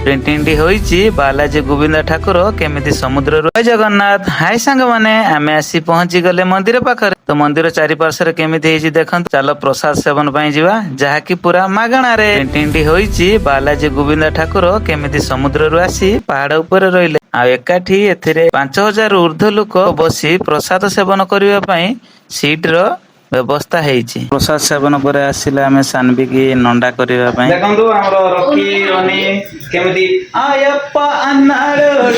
ପ୍ରିଣ୍ଟିଂଟି ହୋଇଛି ବାଲାଜୀ ଗୋବିନ୍ଦ ଠାକୁର କେମିତି ସମୁଦ୍ରରୁ। ଜୟ ଜଗନ୍ନାଥ। ହାଇ ସାଙ୍ଗମାନେ, ଆମେ ଆସି ପହଞ୍ଚି ଗଲେ ମନ୍ଦିର ପାଖରେ। ତ ମନ୍ଦିର ଚାରିପାର୍ଶ୍ୱରେ କେମିତି ହେଇଛି ଦେଖନ୍ତୁ। ଚାଲ ପ୍ରସାଦ ସେବନ ପାଇଁ ଯିବା, ଯାହାକି ପୁରା ମାଗଣାରେ। ପ୍ରିଣ୍ଟିଂଟି ହୋଇଛି ବାଲାଜୀ ଗୋବିନ୍ଦ ଠାକୁର କେମିତି ସମୁଦ୍ରରୁ ଆସି ପାହାଡ ଉପରେ ରହିଲେ, ଆଉ ଏକାଠି ଏଥିରେ 5000ରୁ ଉର୍ଦ୍ଧ୍ୱ ଲୋକ ବସି ପ୍ରସାଦ ସେବନ କରିବା ପାଇଁ ସିଟର ବ୍ୟବସ୍ଥା ହେଇଛି। ପ୍ରସାଦ ସେବନ ପରେ ଆସିଲେ ଆମେ ସାନବିକି ନଣ୍ଡା କରିବା ପାଇଁ। ଦେଖନ୍ତୁ ଆମର ରକି ରନି କେମିତି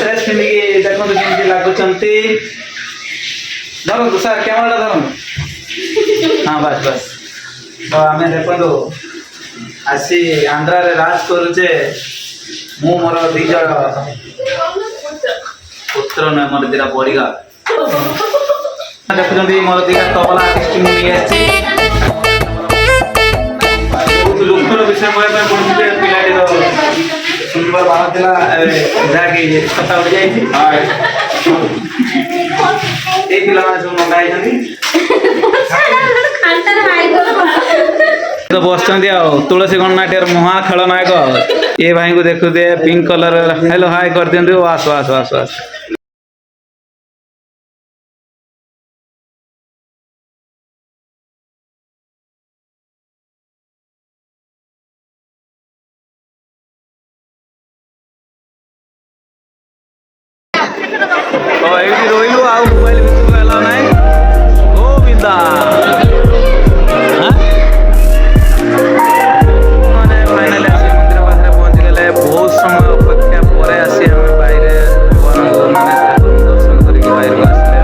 ଡ୍ରେସ ପିନ୍ଧିକି ଦେଖନ୍ତୁ କେମିତି ଲାଗୁଛନ୍ତି। ଧରନ୍ତୁ ସାର୍, କ୍ୟାମେରାଟା ଧରନ୍ତୁ। ହଁ ବାସ୍ ବାସ୍। ତ ଆମେ ଦେଖନ୍ତୁ ଆସି ଆନ୍ଧ୍ରାରେ ରାଜ କରୁଛେ। ମୁଁ ମୋର 2 ଜଣ ପୁତ୍ର ନୁହେଁ, ମୋର 2ଟା ବଡ଼ିଗାର୍ଡ। ଦେଖୁଛନ୍ତି ମୋର 2ଟା ତବଲା ଆର୍ଟିଷ୍ଟ ମୁଁ ନେଇ ଆସିଛି। ବହୁତ ଦୁଃଖର ବିଷୟ କହିବା ପାଇଁ ପଡୁଛି ଯେ ପିଲାଟିର ସୁନ୍ଦର ବାହାର ଥିଲା, ଯାହାକି କଥା ଉଠିଯାଇଛି। ଏଇ ପିଲାମାନେ ସବୁ ନଣ୍ଡା ହେଇଛନ୍ତି। ତ ବସିଛନ୍ତି ଆଉ ତୁଳସୀ ଗଣନାଟ୍ୟର ମହା ଖଳନାୟକ ଏ ଭାଇଙ୍କୁ ଦେଖୁଥିବେ, ପିଙ୍କ କଲର। ହ୍ୟାଲୋ ହାଇ କରିଦିଅନ୍ତୁ। ଆସ ଆସ ଆସ ଆସ। ତ ଏଇଠି ରହିଲୁ, ଆଉ ମୋବାଇଲ ଭିତରକୁ ହେଲା ନାହିଁ। ଗୋବିନ୍ଦା ମାନେ ଫାଇନାଲି ଆସି ମନ୍ଦିର ପାଖରେ ପହଞ୍ଚିଗଲେ। ବହୁତ ସମୟ ଅପେକ୍ଷା ପରେ ଆସି ଆମେ ବାଇରେ ଭଗବାନଙ୍କୁ ମାନେ ଠାକୁରଙ୍କୁ ଦର୍ଶନ କରିକି ବାଇରକୁ ଆସିଲେ।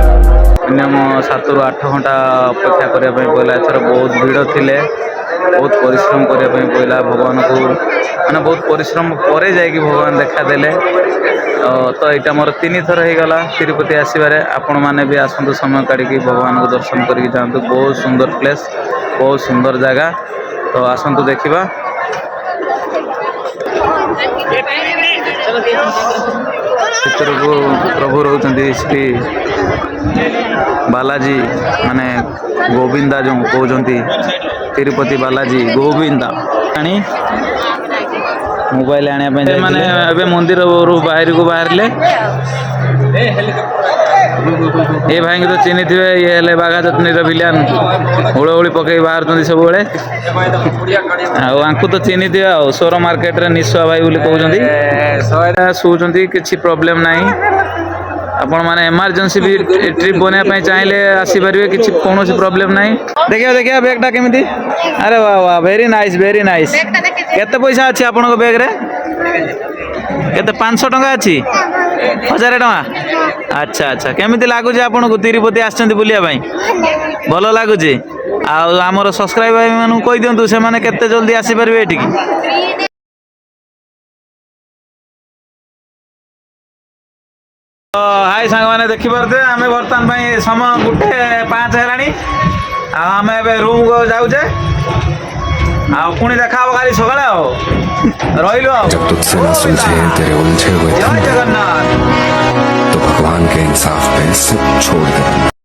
ମିନିମମ୍ 7ରୁ 8 ଘଣ୍ଟା ଅପେକ୍ଷା କରିବା ପାଇଁ ପଡ଼ିଲା। ଏଥର ବହୁତ ଭିଡ଼ ଥିଲେ, ବହୁତ ପରିଶ୍ରମ କରିବା ପାଇଁ ପଡ଼ିଲା। ଭଗବାନଙ୍କୁ ମାନେ ବହୁତ ପରିଶ୍ରମ ପରେ ଯାଇକି ଭଗବାନ ଦେଖାଦେଲେ। ତ ଏଇଟା ମୋର 3 ଥର ହେଇଗଲା ତିରୁପତି ଆସିବାରେ। ଆପଣମାନେ ବି ଆସନ୍ତୁ, ସମୟ କାଢ଼ିକି ଭଗବାନଙ୍କୁ ଦର୍ଶନ କରିକି ଯାଆନ୍ତୁ। ବହୁତ ସୁନ୍ଦର ପ୍ଲେସ୍, ବହୁତ ସୁନ୍ଦର ଜାଗା। ତ ଆସନ୍ତୁ ଦେଖିବା। ଭିତରକୁ ପ୍ରଭୁ ରହୁଛନ୍ତି ଶ୍ରୀ ବାଲାଜୀ, ମାନେ ଗୋବିନ୍ଦା ଯେଉଁ କହୁଛନ୍ତି, ତିରୁପତି ବାଲାଜୀ ଗୋବିନ୍ଦା। ଆଣି ମୋବାଇଲ ଆଣିବା ପାଇଁ ମାନେ ଏବେ ମନ୍ଦିରରୁ ବାହାରକୁ ବାହାରିଲେ। ଏ ଭାଇଙ୍କୁ ତ ଚିହ୍ନିଥିବେ, ଇଏ ହେଲେ ବାଘା ଯତ୍ନୀର ଭିଲିଆନ। ହୁଳହୁଳି ପକେଇ ବାହାରୁଛନ୍ତି ସବୁବେଳେ। ଆଉ ଆଙ୍କୁ ତ ଚିହ୍ନିଥିବେ ଆଉ, ସୋର ମାର୍କେଟରେ ନିଶୁଆ ଭାଇ ବୋଲି କହୁଛନ୍ତି। ଶୋଉଛନ୍ତି, କିଛି ପ୍ରୋବ୍ଲେମ୍ ନାହିଁ। ଆପଣମାନେ ଏମର୍ଜେନ୍ସି ବି ଟ୍ରିପ୍ ବନେଇବା ପାଇଁ ଚାହିଁଲେ ଆସିପାରିବେ, କିଛି କୌଣସି ପ୍ରୋବ୍ଲେମ୍ ନାହିଁ। ଦେଖିବା ଦେଖିବା ବ୍ୟାଗ୍ଟା କେମିତି। ଆରେ ବା ବା, ଭେରି ନାଇସ୍ ଭେରି ନାଇସ୍। କେତେ ପଇସା ଅଛି ଆପଣଙ୍କ ବ୍ୟାଗ୍ରେ? କେତେ? 500 ଟଙ୍କା ଅଛି? 1000 ଟଙ୍କା? ଆଚ୍ଛା ଆଚ୍ଛା। କେମିତି ଲାଗୁଛି ଆପଣଙ୍କୁ ତିରୁପତି ଆସିଛନ୍ତି ବୁଲିବା ପାଇଁ? ଭଲ ଲାଗୁଛି? ଆଉ ଆମର ସବସ୍କ୍ରାଇବର ଭାଇମାନଙ୍କୁ କହିଦିଅନ୍ତୁ, ସେମାନେ କେତେ ଜଲ୍ଦି ଆସିପାରିବେ ଏଠିକି। ହାଇ ସାଙ୍ଗମାନେ, ଦେଖିପାରୁଥିବେ ଆମେ ବର୍ତ୍ତମାନ ପାଇଁ ସମୟ 1:05 ହେଲାଣି। ଆଉ ଆମେ ଏବେ ରୁମ୍କୁ ଯାଉଛେ, ଆଉ ପୁଣି ଦେଖା ହବ କାଲି ସକାଳେ। ଆଉ ରହିଲୁ ଆଉ। जब तुझसे न सुलझे तेरे उलझे हुए ଜୟ धंधे, ଜଗନ୍ନାଥ। तो भगवान के इंसाफ पे सब छोड़ दे।